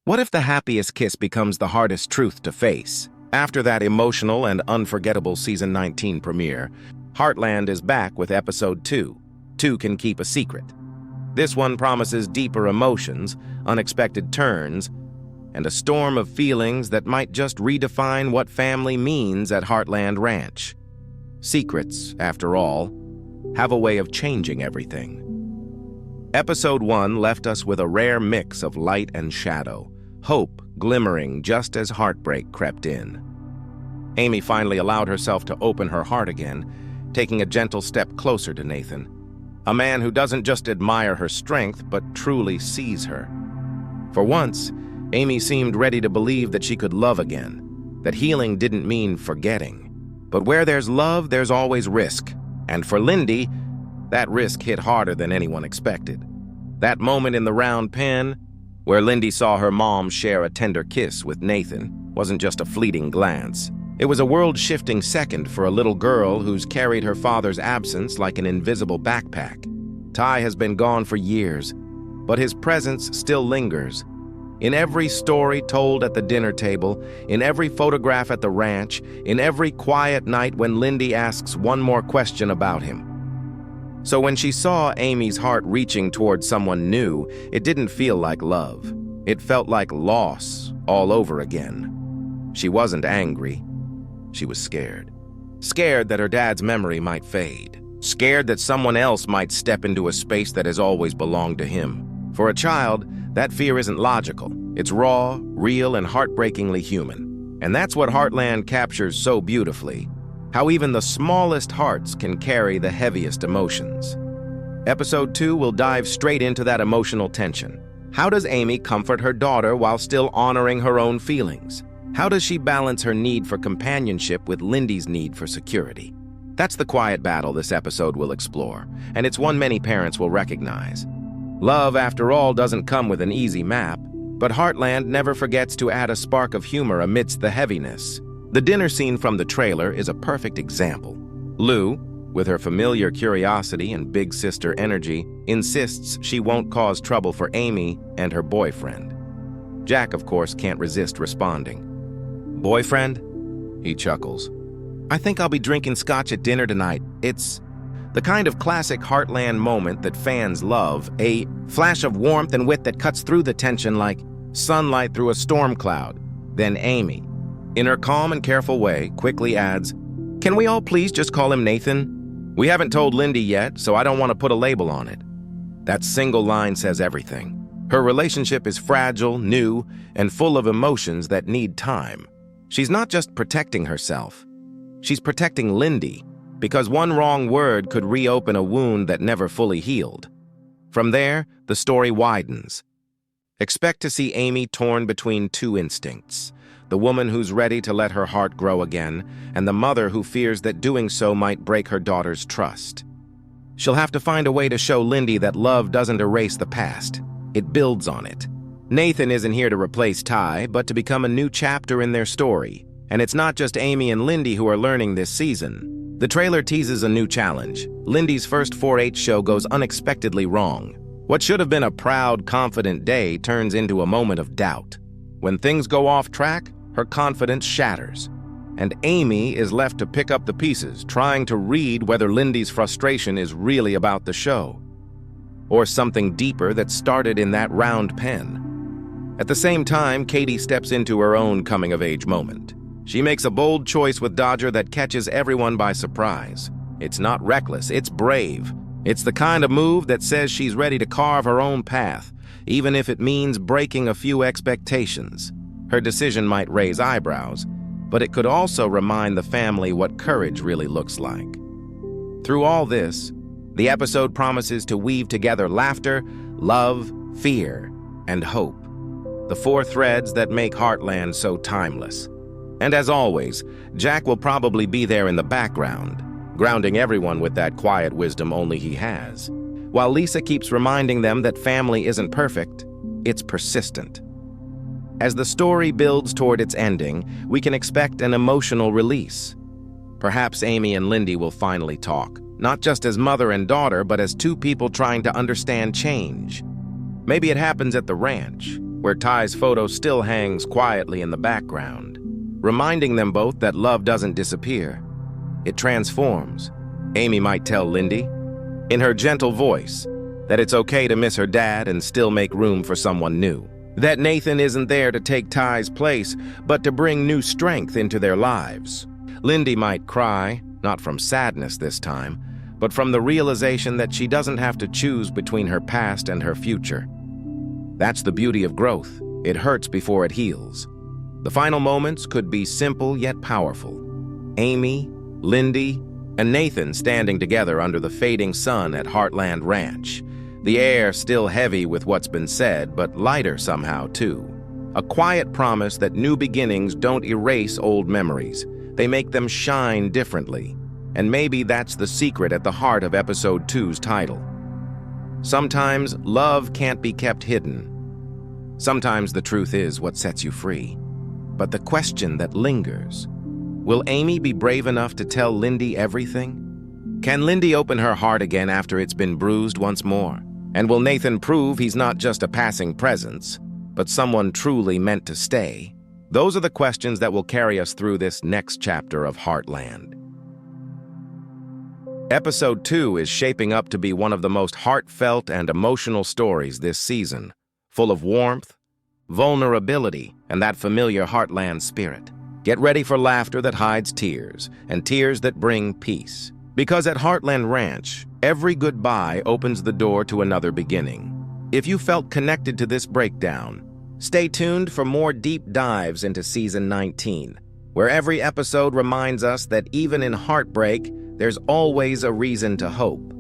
What if the happiest kiss becomes the hardest truth to face? After that emotional and unforgettable Season 19 premiere, Heartland is back with Episode 2, Two Can Keep a Secret. This one promises deeper emotions, unexpected turns, and a storm of feelings that might just redefine what family means at Heartland Ranch. Secrets, after all, have a way of changing everything. Episode 1 left us with a rare mix of light and shadow, hope glimmering just as heartbreak crept in. Amy finally allowed herself to open her heart again, taking a gentle step closer to Nathan, a man who doesn't just admire her strength but truly sees her. For once, Amy seemed ready to believe that she could love again, that healing didn't mean forgetting. But where there's love, there's always risk. And for Lyndy, that risk hit harder than anyone expected. That moment in the round pen, where Lyndy saw her mom share a tender kiss with Nathan, wasn't just a fleeting glance. It was a world-shifting second for a little girl who's carried her father's absence like an invisible backpack. Ty has been gone for years, but his presence still lingers. In every story told at the dinner table, in every photograph at the ranch, in every quiet night when Lyndy asks one more question about him. So when she saw Amy's heart reaching toward someone new, it didn't feel like love. It felt like loss all over again. She wasn't angry. She was scared. Scared that her dad's memory might fade. Scared that someone else might step into a space that has always belonged to him. For a child, that fear isn't logical. It's raw, real, and heartbreakingly human. And that's what Heartland captures so beautifully. How even the smallest hearts can carry the heaviest emotions. Episode 2 will dive straight into that emotional tension. How does Amy comfort her daughter while still honoring her own feelings? How does she balance her need for companionship with Lyndy's need for security? That's the quiet battle this episode will explore, and it's one many parents will recognize. Love, after all, doesn't come with an easy map, but Heartland never forgets to add a spark of humor amidst the heaviness. The dinner scene from the trailer is a perfect example. Lou, with her familiar curiosity and big sister energy, insists she won't cause trouble for Amy and her boyfriend. Jack, of course, can't resist responding. "Boyfriend?" He chuckles. "I think I'll be drinking scotch at dinner tonight. It's the kind of classic Heartland moment that fans love, a flash of warmth and wit that cuts through the tension like sunlight through a storm cloud." Then Amy, in her calm and careful way, quickly adds, "Can we all please just call him Nathan? We haven't told Lyndy yet, so I don't want to put a label on it." That single line says everything. Her relationship is fragile, new, and full of emotions that need time. She's not just protecting herself. She's protecting Lyndy, because one wrong word could reopen a wound that never fully healed. From there, the story widens. Expect to see Amy torn between two instincts, the woman who's ready to let her heart grow again, and the mother who fears that doing so might break her daughter's trust. She'll have to find a way to show Lyndy that love doesn't erase the past. It builds on it. Nathan isn't here to replace Ty, but to become a new chapter in their story. And it's not just Amy and Lyndy who are learning this season. The trailer teases a new challenge. Lyndy's first 4-H show goes unexpectedly wrong. What should have been a proud, confident day turns into a moment of doubt. When things go off track, her confidence shatters. And Amy is left to pick up the pieces, trying to read whether Lyndy's frustration is really about the show, or something deeper that started in that round pen. At the same time, Katie steps into her own coming-of-age moment. She makes a bold choice with Dodger that catches everyone by surprise. It's not reckless, it's brave. It's the kind of move that says she's ready to carve her own path, even if it means breaking a few expectations. Her decision might raise eyebrows, but it could also remind the family what courage really looks like. Through all this, the episode promises to weave together laughter, love, fear, and hope. The four threads that make Heartland so timeless. And as always, Jack will probably be there in the background, grounding everyone with that quiet wisdom only he has. While Lisa keeps reminding them that family isn't perfect, it's persistent. As the story builds toward its ending, we can expect an emotional release. Perhaps Amy and Lyndy will finally talk, not just as mother and daughter, but as two people trying to understand change. Maybe it happens at the ranch, where Ty's photo still hangs quietly in the background, reminding them both that love doesn't disappear. It transforms. Amy might tell Lyndy, in her gentle voice, that it's okay to miss her dad and still make room for someone new. That Nathan isn't there to take Ty's place, but to bring new strength into their lives. Lyndy might cry, not from sadness this time, but from the realization that she doesn't have to choose between her past and her future. That's the beauty of growth. It hurts before it heals. The final moments could be simple yet powerful. Amy, Lyndy, and Nathan standing together under the fading sun at Heartland Ranch. The air still heavy with what's been said, but lighter somehow too. A quiet promise that new beginnings don't erase old memories. They make them shine differently. And maybe that's the secret at the heart of Episode 2's title. Sometimes love can't be kept hidden. Sometimes the truth is what sets you free. But the question that lingers, will Amy be brave enough to tell Lyndy everything? Can Lyndy open her heart again after it's been bruised once more? And will Nathan prove he's not just a passing presence, but someone truly meant to stay? Those are the questions that will carry us through this next chapter of Heartland. Episode 2 is shaping up to be one of the most heartfelt and emotional stories this season, full of warmth, vulnerability, and that familiar Heartland spirit. Get ready for laughter that hides tears, and tears that bring peace. Because at Heartland Ranch, every goodbye opens the door to another beginning. If you felt connected to this breakdown, stay tuned for more deep dives into Season 19, where every episode reminds us that even in heartbreak, there's always a reason to hope.